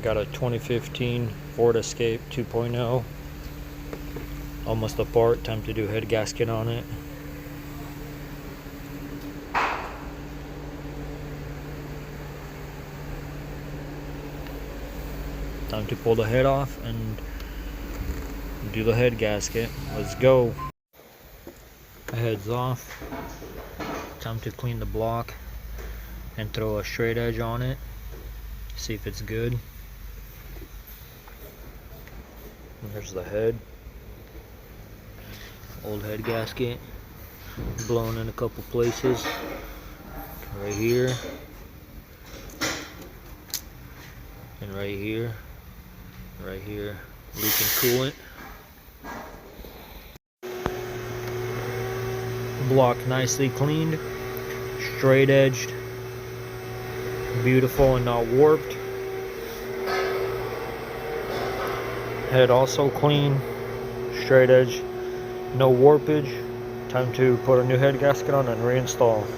Got a 2015 Ford Escape 2.0. Almost apart. Time to do head gasket on it. Time to pull the head off and do the head gasket. Let's go. The head's off. Time to clean the block and throw a straight edge on it. See if it's good. And there's the head. Old head gasket. Blown in a couple places. Right here. And right here. Right here. Leaking coolant. Block nicely cleaned. Straight edged. Beautiful and not warped. Head also clean. Straight edge. No warpage. Time to put a new head gasket on and reinstall.